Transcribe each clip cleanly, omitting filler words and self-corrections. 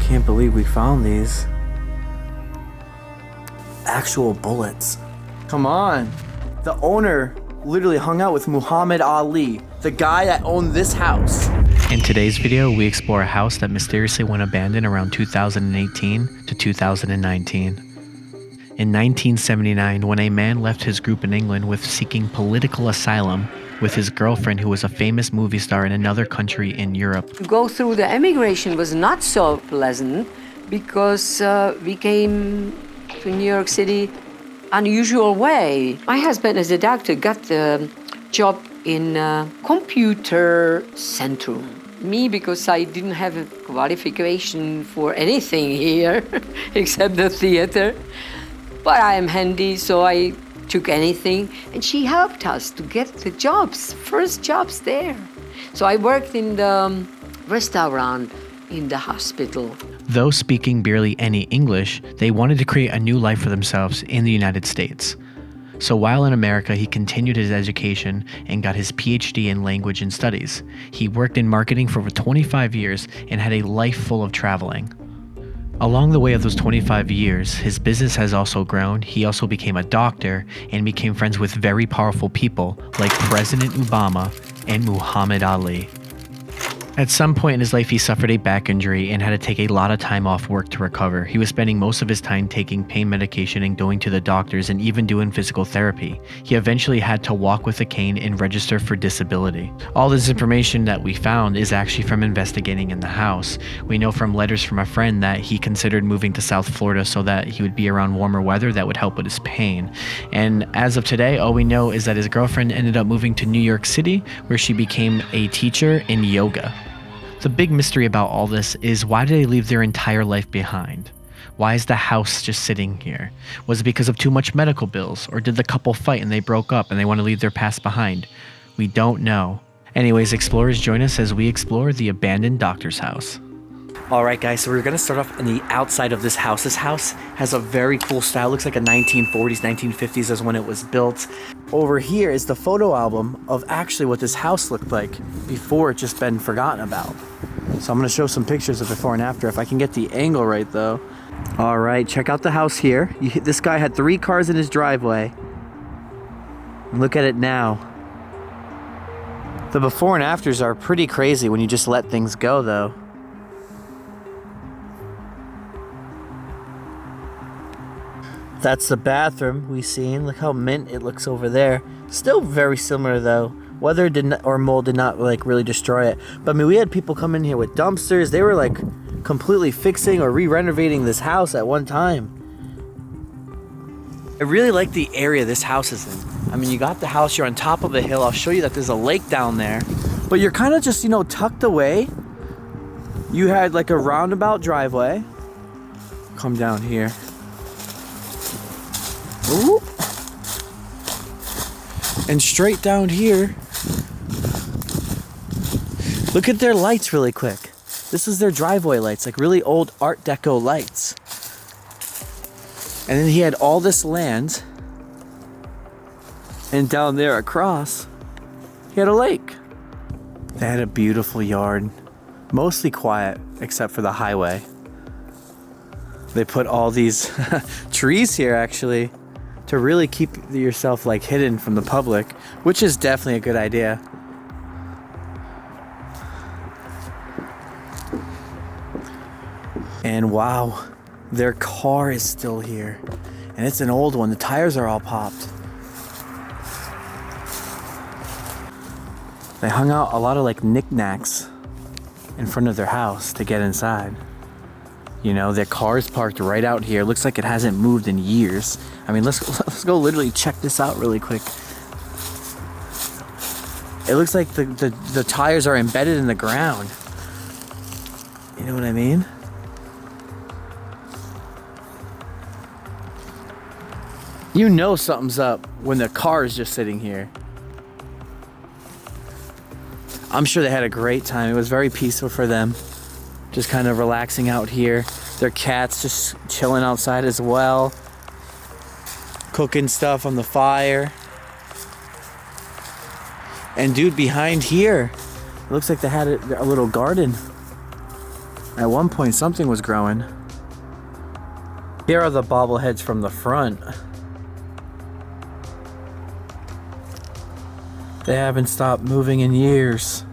Can't believe we found these. Actual bullets. Come on. The owner literally hung out with Muhammad Ali, the guy that owned this house. In today's video, we explore a house that mysteriously went abandoned around 2018 to 2019. In 1979, when a man left his group in England with seeking political asylum with his girlfriend, who was a famous movie star in another country in Europe. To go through the emigration was not so pleasant because we came to New York City unusual way. My husband, as a doctor, got the job in a computer center. Me, because I didn't have a qualification for anything here except the theater. But I am handy, so I took anything. And she helped us to get the jobs, first jobs there. So I worked in the restaurant in the hospital. Though speaking barely any English, they wanted to create a new life for themselves in the United States. So while in America, he continued his education and got his PhD in language and studies. He worked in marketing for over 25 years and had a life full of traveling. Along the way of those 25 years, his business has also grown. He also became a doctor and became friends with very powerful people like President Obama and Muhammad Ali. At some point in his life, he suffered a back injury and had to take a lot of time off work to recover. He was spending most of his time taking pain medication and going to the doctors and even doing physical therapy. He eventually had to walk with a cane and register for disability. All this information that we found is actually from investigating in the house. We know from letters from a friend that he considered moving to South Florida so that he would be around warmer weather that would help with his pain. And as of today, all we know is that his girlfriend ended up moving to New York City, where she became a teacher in yoga. The big mystery about all this is, why did they leave their entire life behind? Why is the house just sitting here? Was it because of too much medical bills? Or did the couple fight and they broke up and they want to leave their past behind? We don't know. Anyways, explorers, join us as we explore the abandoned doctor's house. Alright guys, so we're gonna start off on the outside of this house. This house has a very cool style. It looks like a 1940s, 1950s is when it was built. Over here is the photo album of actually what this house looked like before it just been forgotten about. So I'm gonna show some pictures of before and after, if I can get the angle right though. Alright, check out the house here. This guy had 3 cars in his driveway. And look at it now. The before and afters are pretty crazy when you just let things go though. That's the bathroom we seen. Look how mint it looks over there. Still very similar though. Weather did not, or mold did not like really destroy it. But I mean, we had people come in here with dumpsters. They were like completely fixing or re-renovating this house at one time. I really like the area this house is in. I mean, you got the house, you're on top of a hill. I'll show you that there's a lake down there. But you're kind of just, you know, tucked away. You had like a roundabout driveway. Come down here. Ooh. And straight down here, look at their lights really quick. This is their driveway lights, like really old Art Deco lights. And then he had all this land, and down there across, he had a lake. They had a beautiful yard, mostly quiet except for the highway. They put all these trees here actually, to really keep yourself like hidden from the public, which is definitely a good idea. And wow, their car is still here. And it's an old one. The tires are all popped. They hung out a lot of like knickknacks in front of their house to get inside. You know, their car's parked right out here. Looks like it hasn't moved in years. I mean, let's go literally check this out really quick. It looks like the tires are embedded in the ground. You know what I mean? You know something's up when the car is just sitting here. I'm sure they had a great time. It was very peaceful for them. Just kind of relaxing out here. Their cat's just chilling outside as well. Cooking stuff on the fire. And dude, behind here, it looks like they had a little garden. At one point, something was growing. Here are the bobbleheads from the front. They haven't stopped moving in years.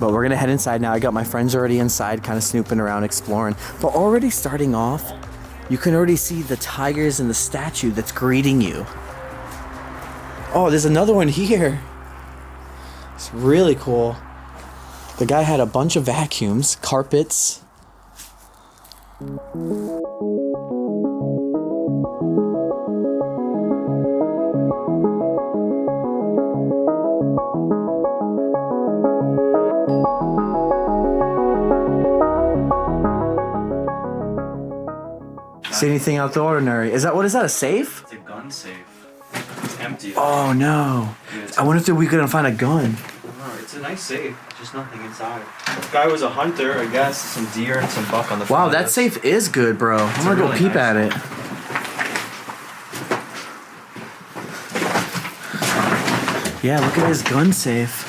But we're gonna head inside now. I got my friends already inside, kind of snooping around, exploring. But already starting off, you can already see the tigers and the statue that's greeting you. Oh, there's another one here. It's really cool. The guy had a bunch of vacuums, carpets. See anything out the ordinary? What is that, a safe? It's a gun safe. It's empty. Oh no. Yeah, I wonder if we couldn't find a gun. It's a nice safe, just nothing inside. The guy was a hunter, I guess. Some deer and some buck on the front. Wow, that safe is good, bro. I'm gonna go really peep nice at it. Yeah, look at his gun safe.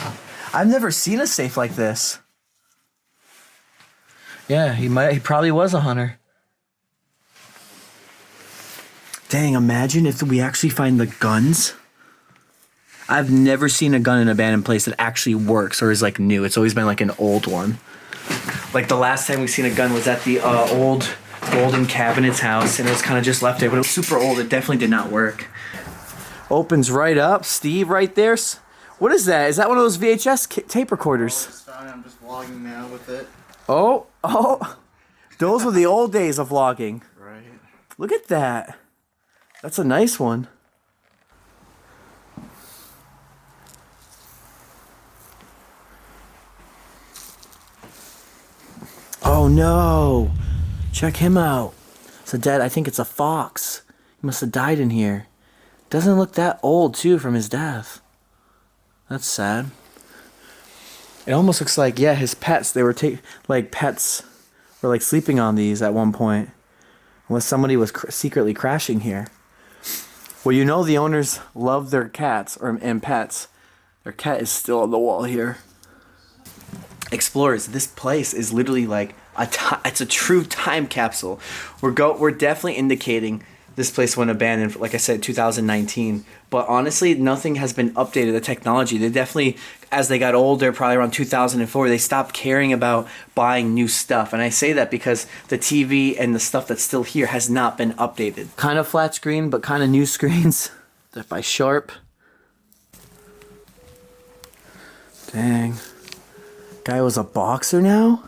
I've never seen a safe like this. Yeah, he probably was a hunter. Dang, imagine if we actually find the guns. I've never seen a gun in an abandoned place that actually works or is like new. It's always been like an old one. Like the last time we seen a gun was at the old Golden Cabinets house, and it was kind of just left there, but it was super old. It definitely did not work. Opens right up. Steve right there. What is that? Is that one of those VHS tape recorders? I'm just vlogging now with it. Oh. Those were the old days of vlogging. Right. Look at that. That's a nice one. Oh no! Check him out. So Dad, I think it's a fox. He must have died in here. Doesn't look that old too from his death. That's sad. It almost looks like, yeah, his pets, they were pets were like sleeping on these at one point. Unless somebody was secretly crashing here. Well, you know the owners love their cats and pets. Their cat is still on the wall here. Explorers, this place is literally like it's a true time capsule. We're definitely indicating this place went abandoned, like I said, 2019. But honestly, nothing has been updated. The technology, they definitely, as they got older, probably around 2004, they stopped caring about buying new stuff. And I say that because the TV and the stuff that's still here has not been updated. Kind of flat screen, but kind of new screens. They're by Sharp. Dang. Guy was a boxer now?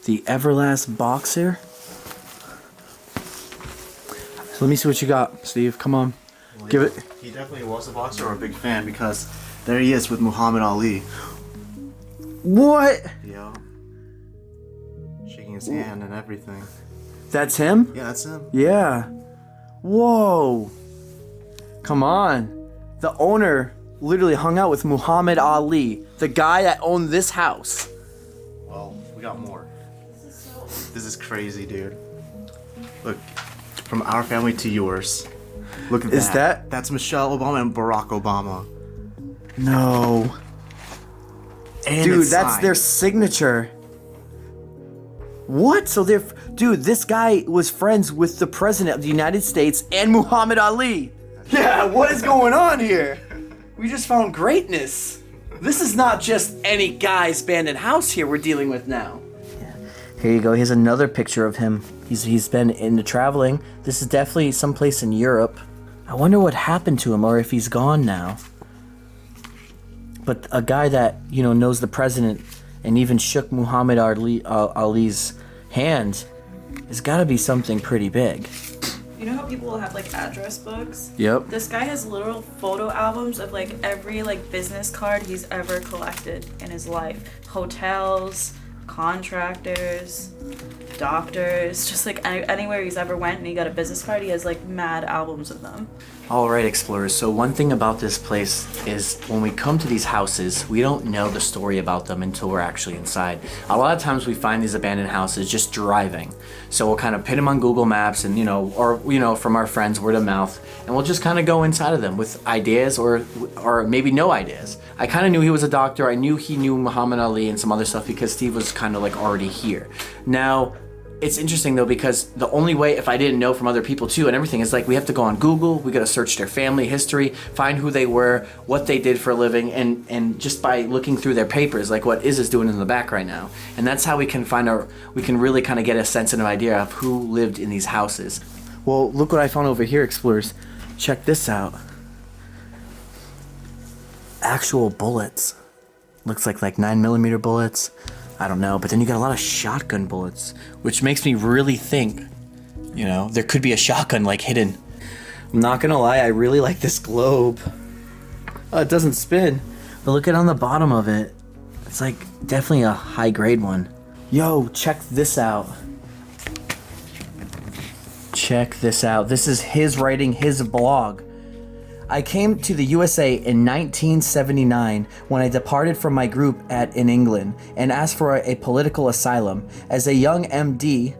The Everlast boxer? So let me see what you got, Steve. Come on. Well, Give it. He definitely was a boxer or a big fan because there he is with Muhammad Ali. What? Yeah. Shaking his hand and everything. That's him? Yeah, that's him. Yeah. Whoa. Come on. The owner literally hung out with Muhammad Ali, the guy that owned this house. Well, we got more. This is crazy, dude. Look, from our family to yours. Look at that. Is that? That's Michelle Obama and Barack Obama. No. And Dude, it's that's signed. their signature. What? So dude, this guy was friends with the president of the United States and Muhammad Ali. Yeah, what is going on here? We just found greatness. This is not just any guy's abandoned house here we're dealing with now. Yeah. Here you go. Here's another picture of him. He's been into traveling. This is definitely someplace in Europe. I wonder what happened to him or if he's gone now. But a guy that, knows the president and even shook Muhammad Ali's hand has got to be something pretty big. You know how people will have like address books? Yep. This guy has literal photo albums of like every like business card he's ever collected in his life. Hotels, contractors, doctors, just like anywhere he's ever went and he got a business card, he has like mad albums of them. All right, explorers. So one thing about this place is when we come to these houses, we don't know the story about them until we're actually inside. A lot of times we find these abandoned houses just driving. So we'll kind of pin them on Google Maps and, from our friends, word of mouth, and we'll just kind of go inside of them with ideas or maybe no ideas. I kind of knew he was a doctor. I knew he knew Muhammad Ali and some other stuff because Steve was kind of like already here. Now, it's interesting though because the only way, if I didn't know from other people too and everything, is like we have to go on Google, we gotta search their family history, find who they were, what they did for a living, and just by looking through their papers, like what is doing in the back right now. And that's how we can really kind of get a sense and an idea of who lived in these houses. Well, look what I found over here, explorers. Check this out. Actual bullets. Looks like 9mm bullets. I don't know, but then you got a lot of shotgun bullets, which makes me really think, there could be a shotgun like hidden. I'm not gonna lie, I really like this globe. Oh, it doesn't spin, but look at on the bottom of it. It's like definitely a high grade one. Yo, check this out. Check this out. This is his writing, his blog. I came to the USA in 1979 when I departed from my group in England and asked for a political asylum. As a young MD,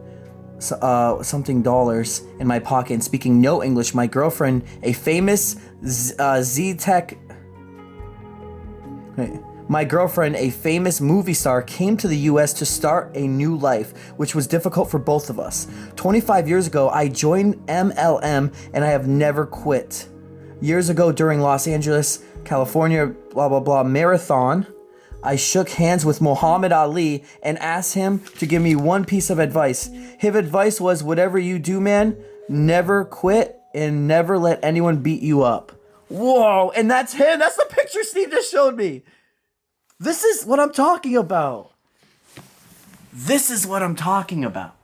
something dollars in my pocket and speaking no English, my girlfriend, a famous My girlfriend, a famous movie star, came to the US to start a new life, which was difficult for both of us. 25 years ago, I joined MLM and I have never quit. Years ago during Los Angeles, California, blah, blah, blah, marathon, I shook hands with Muhammad Ali and asked him to give me one piece of advice. His advice was, whatever you do, man, never quit and never let anyone beat you up. Whoa, and that's him. That's the picture Steve just showed me. This is what I'm talking about. This is what I'm talking about.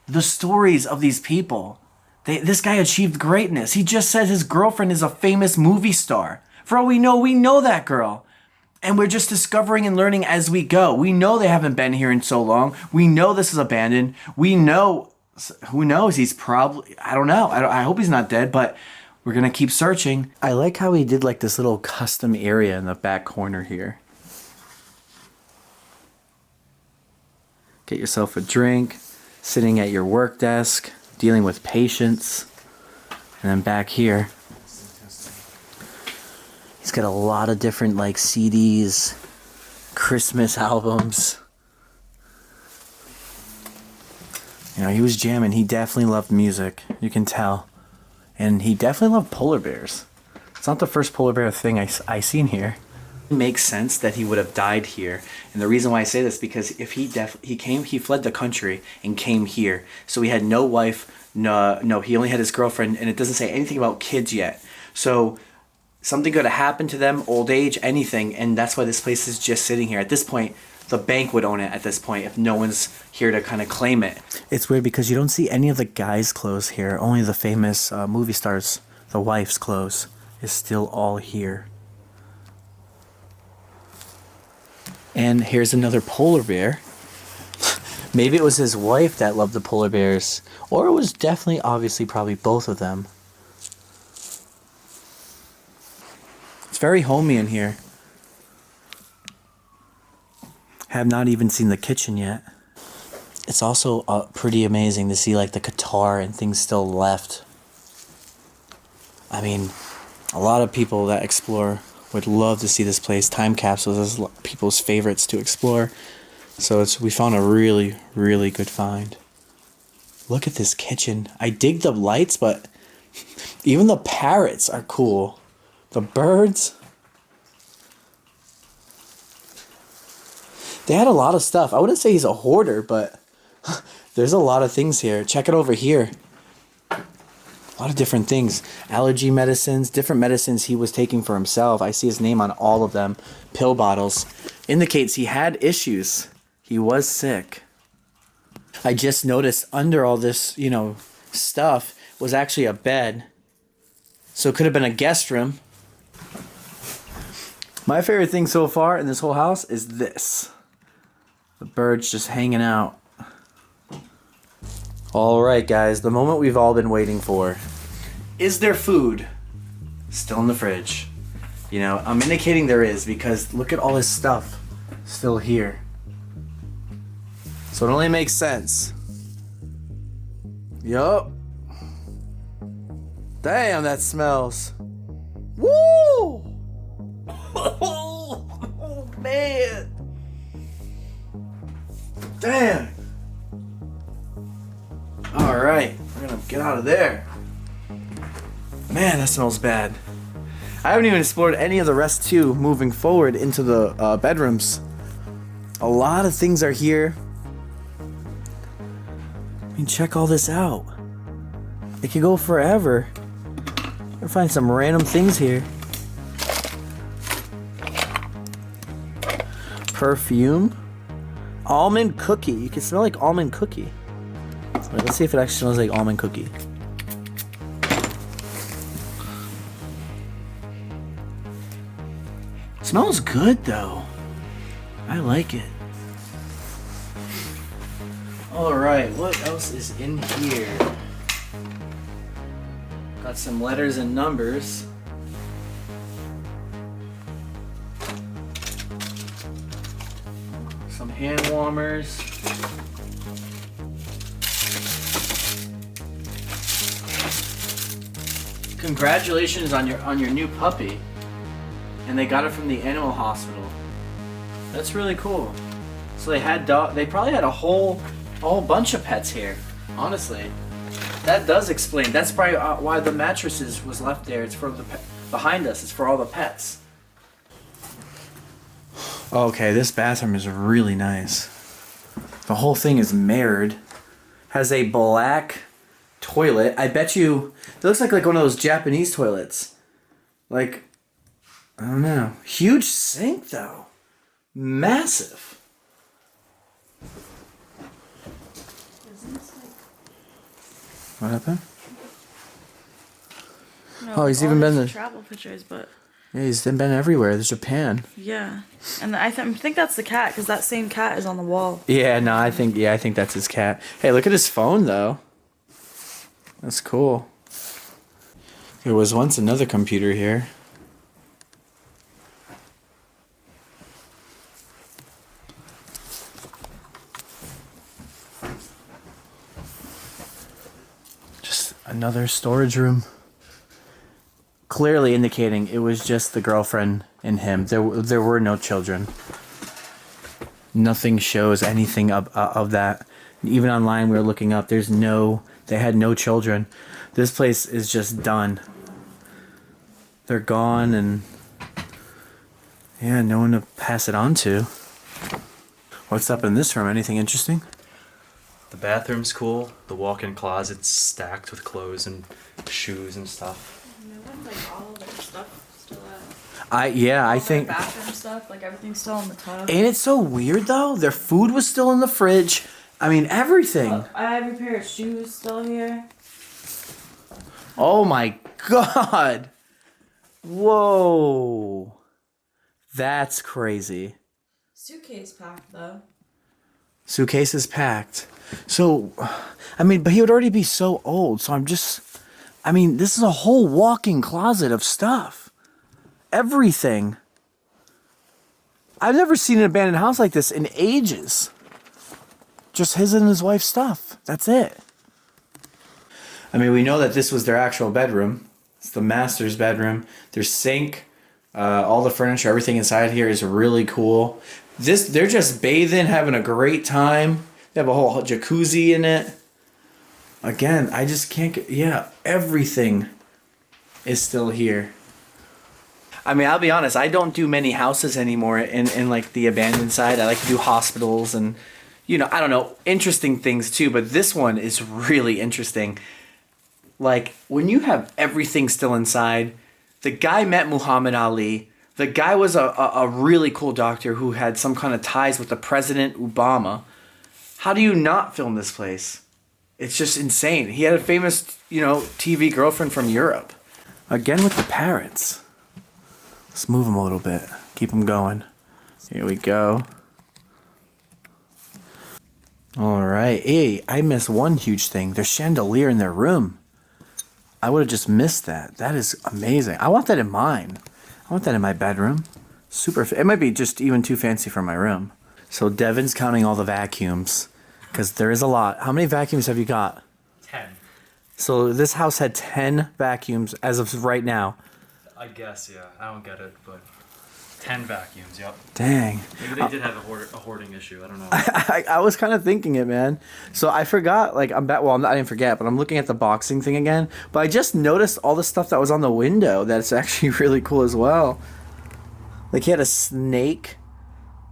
The stories of these people. This guy achieved greatness. He just said his girlfriend is a famous movie star. For all we know that girl. And we're just discovering and learning as we go. We know they haven't been here in so long. We know this is abandoned. We know, who knows, he's probably, I don't know. I hope he's not dead, but we're going to keep searching. I like how he did like this little custom area in the back corner here. Get yourself a drink, sitting at your work desk, dealing with patients. And then back here, he's got a lot of different like CDs, Christmas albums. He was jamming. He definitely loved music. You can tell. And he definitely loved polar bears. It's not the first polar bear thing I seen here. It makes sense that he would have died here. And the reason why I say this, because if he fled the country and came here. So he had no wife, no, he only had his girlfriend, and it doesn't say anything about kids yet. So something could have happened to them, old age, anything, and that's why this place is just sitting here. At this point, the bank would own it at this point if no one's here to kind of claim it. It's weird because you don't see any of the guys' clothes here. Only the famous movie stars, the wife's clothes, is still all here. And here's another polar bear. Maybe it was his wife that loved the polar bears. Or it was definitely, obviously, probably both of them. It's very homey in here. Have not even seen the kitchen yet. It's also pretty amazing to see like the guitar and things still left. I mean, a lot of people that explore would love to see this place. Time capsules is people's favorites to explore. So we found a really, really good find. Look at this kitchen. I dig the lights, but even the parrots are cool. The birds. They had a lot of stuff. I wouldn't say he's a hoarder, but there's a lot of things here. Check it over here. A lot of different things. Allergy medicines, different medicines he was taking for himself. I see his name on all of them. Pill bottles. Indicates he had issues. He was sick. I just noticed under all this, stuff was actually a bed. So it could have been a guest room. My favorite thing so far in this whole house is this. The birds just hanging out. All right, guys, the moment we've all been waiting for. Is there food? Still in the fridge. You know, I'm indicating there is because look at all this stuff still here. So it only makes sense. Yup. Damn, that smells. Woo! Oh, man. Damn. All right, we're gonna get out of there. Man, that smells bad. I haven't even explored any of the rest too, moving forward into the bedrooms. A lot of things are here. I mean, check all this out. It could go forever. I'll find some random things here. Perfume. Almond cookie. You can smell like almond cookie. Wait, let's see if it actually smells like almond cookie. Smells good though. I like it. Alright, what else is in here? Got some letters and numbers. Some hand warmers. Congratulations on your new puppy. And they got it from the animal hospital. That's really cool. So they probably had a whole bunch of pets here. Honestly, that does explain. That's probably why the mattresses was left there. It's for behind us. It's for all the pets. Okay, this bathroom is really nice. The whole thing is mirrored. Has a black toilet. I bet you it looks like one of those Japanese toilets. Like, I don't know. Huge sink though. Massive. What happened? No, Oh, he's even been the there. travel pictures, but Yeah, he's been everywhere. There's Japan. yeah, and I think that's the cat because that same cat is on the wall. Yeah, no, I think that's his cat. Hey, look at his phone though. That's cool. There was once another computer here. Just another storage room. Clearly indicating it was just the girlfriend and him. There were no children. Nothing shows anything of that. Even online we were looking up. They had no children. This place is just done. They're gone and yeah, no one to pass it on to. What's up in this room? Anything interesting? The bathroom's cool. The walk-in closet's stacked with clothes and shoes and stuff. Like all of their stuff still at. I think. Bathroom stuff, like everything's still in the tub. Ain't it so weird though? Their food was still in the fridge. I mean, everything. Look, I have a pair of shoes still here. Oh my god. Whoa. That's crazy. Suitcase packed though. Suitcase is packed. So, I mean, but he would already be so old. So this is a whole walk-in closet of stuff. Everything. I've never seen an abandoned house like this in ages. Just his and his wife's stuff. That's it. I mean, we know that this was their actual bedroom. It's the master's bedroom. Their sink, all the furniture, everything inside here is really cool. They're just bathing, having a great time. They have a whole jacuzzi in it. Again, I just can't get, everything is still here. I mean, I'll be honest, I don't do many houses anymore in like the abandoned side. I like to do hospitals and, I don't know, interesting things too, but this one is really interesting. Like, when you have everything still inside, the guy met Muhammad Ali. The guy was a really cool doctor who had some kind of ties with the President Obama. How do you not film this place? It's just insane. He had a famous, TV girlfriend from Europe. Again with the parrots. Let's move them a little bit. Keep them going. Here we go. All right. Hey, I missed one huge thing. There's chandelier in their room. I would have just missed that. That is amazing. I want that in mine. I want that in my bedroom. It might be just even too fancy for my room. So Devin's counting all the vacuums because there is a lot. How many vacuums have you got? 10. So this house had 10 vacuums as of right now. I guess, yeah. I don't get it, but 10 vacuums, yep. Dang. Maybe they did have a hoarding issue. I don't know. I was kind of thinking it, man. So I forgot, like, I didn't forget, but I'm looking at the boxing thing again. But I just noticed all the stuff that was on the window that's actually really cool as well. Like, he had a snake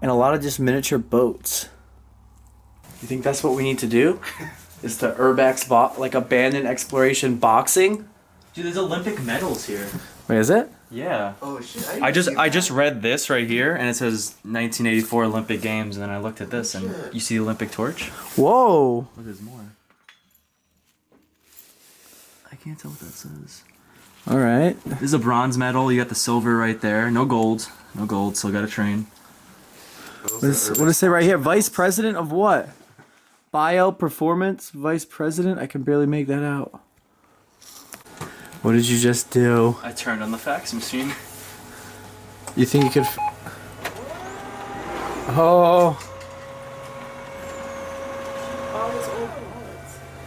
and a lot of just miniature boats. You think that's what we need to do? Is to Urbex, like, abandoned exploration boxing? Dude, there's Olympic medals here. Wait, is it? Yeah. Oh shit! I just read this right here, and it says 1984 Olympic Games, and then I looked at this, and you see the Olympic torch? Whoa. Look, there's more. I can't tell what that says. All right. This is a bronze medal. You got the silver right there. No gold. No gold. Still got to train. What does it say right here? Vice president of what? Bio performance vice president? I can barely make that out. What did you just do? I turned on the fax machine. You think you could... Oh.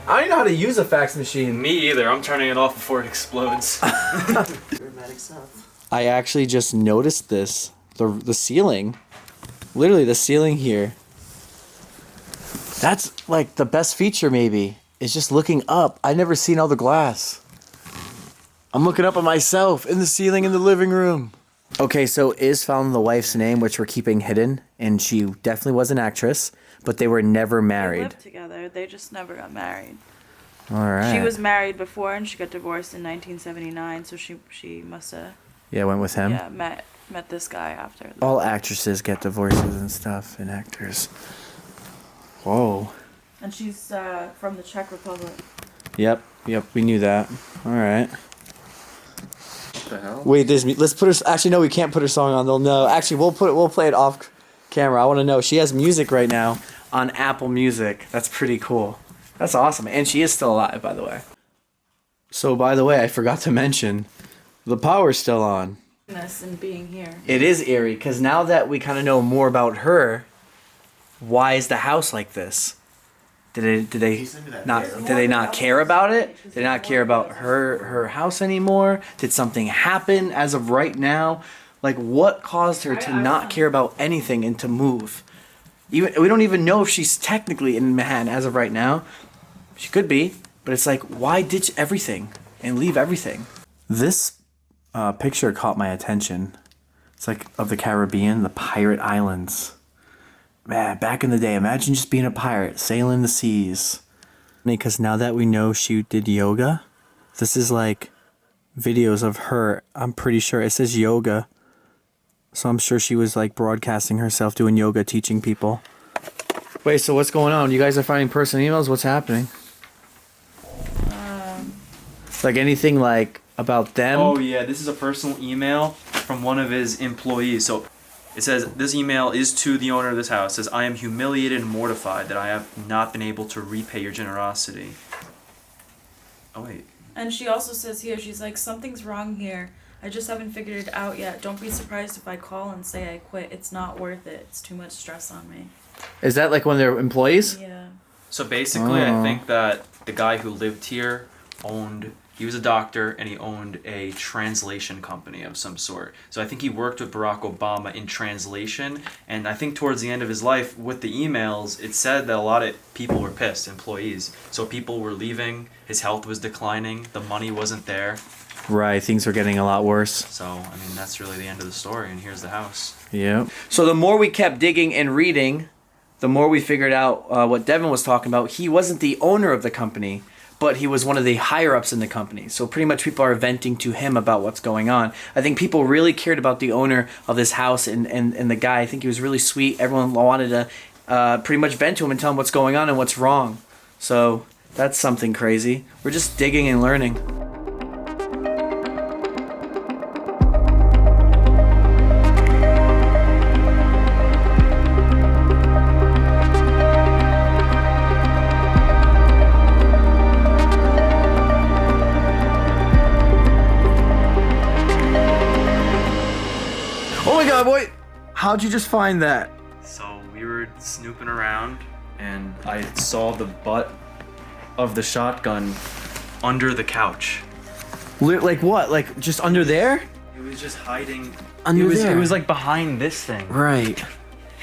I don't even know how to use a fax machine. Me either. I'm turning it off before it explodes. I actually just noticed this. The ceiling. Literally the ceiling here. That's like the best feature maybe. Is just looking up. I've never seen all the glass. I'm looking up at myself in the ceiling in the living room. Okay, so Iz found the wife's name, which we're keeping hidden, and she definitely was an actress, but they were never They married. lived together. They just never got married. All right. She was married before, and she got divorced in 1979. So she must have Yeah, went with him. met this guy after. All actresses get divorces and stuff, and actors. Whoa. And she's from the Czech Republic. Yep, we knew that. All right. What the hell? Wait, let's put her. Actually, no, we can't put her song on. They'll know. Actually, we'll play it off camera. I want to know. She has music right now on Apple Music. That's pretty cool. That's awesome, and she is still alive, by the way. So, by the way, I forgot to mention, the power's still on. And being here. It is eerie because now that we kind of know more about her, why is the house like this? Did they not care about it? Did they not care about her house anymore? Did something happen as of right now? Like, what caused her to not care about anything and to move? We don't even know if she's technically in Manhattan as of right now. She could be, but it's like, why ditch everything and leave everything? This picture caught my attention. It's like of the Caribbean, the pirate islands. Man, back in the day, imagine just being a pirate, sailing the seas. Because now that we know she did yoga, this is like videos of her. I'm pretty sure it says yoga. So I'm sure she was like broadcasting herself doing yoga, teaching people. Wait, so what's going on? You guys are finding personal emails? What's happening? Like anything like about them? Oh yeah, this is a personal email from one of his employees. So it says, this email is to the owner of this house. It says, I am humiliated and mortified that I have not been able to repay your generosity. Oh wait. And she also says here, she's like, something's wrong here. I just haven't figured it out yet. Don't be surprised if I call and say I quit. It's not worth it. It's too much stress on me. Is that like one of their employees? Yeah. So basically, I think that the guy who lived here he was a doctor and he owned a translation company of some sort. So I think he worked with Barack Obama in translation. And I think towards the end of his life, with the emails, it said that a lot of people were pissed, employees. So people were leaving, his health was declining, the money wasn't there. Right, things were getting a lot worse. So, I mean, that's really the end of the story, and here's the house. Yeah. So the more we kept digging and reading, the more we figured out what Devin was talking about. He wasn't the owner of the company, but he was one of the higher-ups in the company. So pretty much people are venting to him about what's going on. I think people really cared about the owner of this house and the guy. I think he was really sweet. Everyone wanted to pretty much vent to him and tell him what's going on and what's wrong. So that's something crazy. We're just digging and learning. my boy. How'd you just find that? So we were snooping around and I saw the butt of the shotgun under the couch. Like what? Like just under there? It was just hiding. Under there? It was like behind this thing. Right.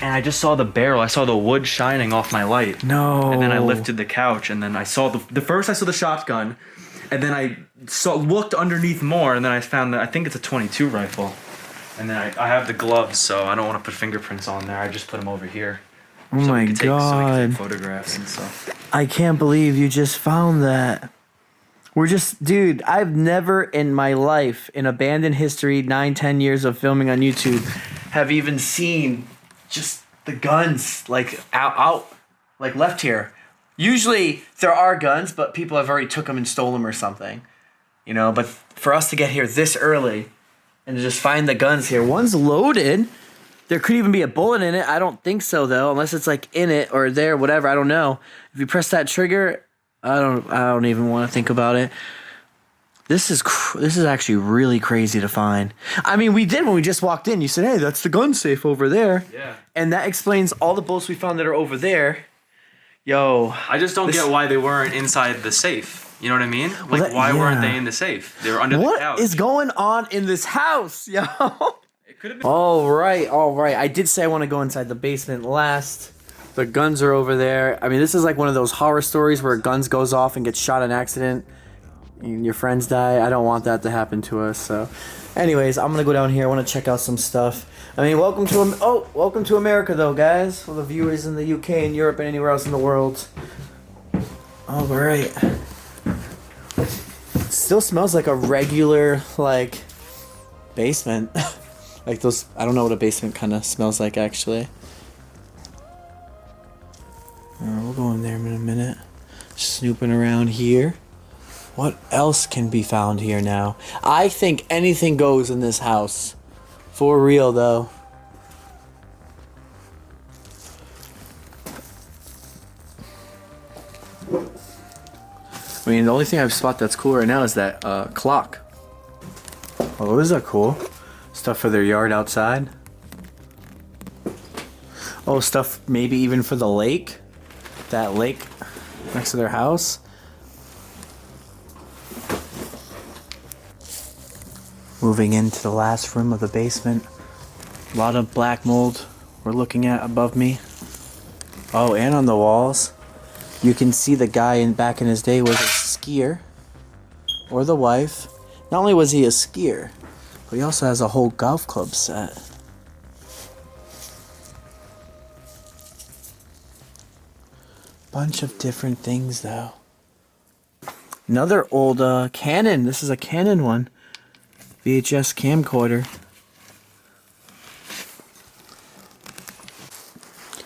And I just saw the barrel. I saw the wood shining off my light. No. And then I lifted the couch, and then I saw the first I saw the shotgun, and then I looked underneath more, and then I found that I think it's a .22 rifle. And then I have the gloves, so I don't want to put fingerprints on there. I just put them over here. Oh so my we could take, god. So we could take photographs and stuff. I can't believe you just found that. Dude, I've never in my life, in abandoned history, 9-10 years of filming on YouTube, have even seen just the guns like out like left here. Usually there are guns, but people have already took them and stole them or something, you know. But for us to get here this early and to just find the guns here, one's loaded. There could even be a bullet in it. I don't think so though, unless it's like in it or there, whatever. I don't know. If you press that trigger, I don't even want to think about it. This is actually really crazy to find. I mean, we did when we just walked in. You said, "Hey, that's the gun safe over there." Yeah. And that explains all the bullets we found that are over there. Yo. I just don't get why they weren't inside the safe. You know what I mean? Like, why weren't they in the safe? They were under the couch. What is going on in this house, yo? It could have been. All right. I did say I want to go inside the basement last. The guns are over there. I mean, this is like one of those horror stories where guns goes off and gets shot in an accident. And your friends die. I don't want that to happen to us. So, anyways, I'm gonna go down here. I want to check out some stuff. I mean, welcome to America, though, guys. For the viewers in the UK and Europe and anywhere else in the world. All right. It still smells like a regular basement. Like those. I don't know what a basement kind of smells like actually. We'll go in there in a minute. Snooping around here. What else can be found here now? I think anything goes in this house. For real, though. I mean, the only thing I've spot that's cool right now is that clock. Oh, those are cool. Stuff for their yard outside. Oh, stuff maybe even for the lake. That lake next to their house. Moving into the last room of the basement. A lot of black mold we're looking at above me. Oh, and on the walls. You can see the guy back in his day was a skier. Or the wife. Not only was he a skier, but he also has a whole golf club set. Bunch of different things though. Another old Canon. This is a Canon one. VHS camcorder.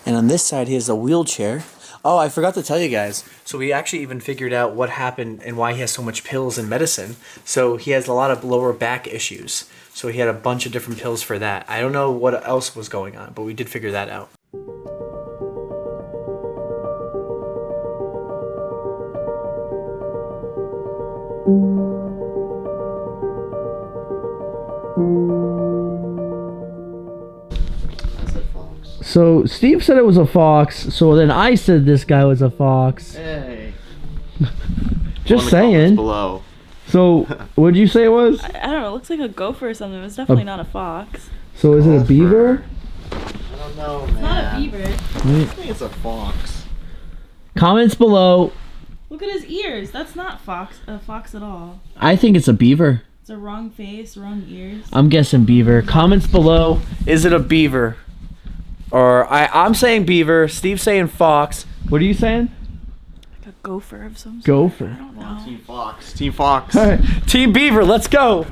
And on this side he has a wheelchair. Oh, I forgot to tell you guys. So we actually even figured out what happened and why he has so much pills and medicine. So he has a lot of lower back issues. So he had a bunch of different pills for that. I don't know what else was going on, but we did figure that out. So Steve said it was a fox, so then I said this guy was a fox. Hey. Just saying. Below. So what'd you say it was? I don't know. It looks like a gopher or something. It's definitely not a fox. So is it a beaver? I don't know, man. It's not a beaver. I think it's a fox. Comments below. Look at his ears. That's not a fox at all. I think it's a beaver. It's a wrong face, wrong ears. I'm guessing beaver. Comments below. Is it a beaver? Or I'm saying beaver. Steve's saying fox. What are you saying? Like a gopher of some sort. Gopher. I don't know. Team Fox. Team Fox. All right. Team Beaver, let's go.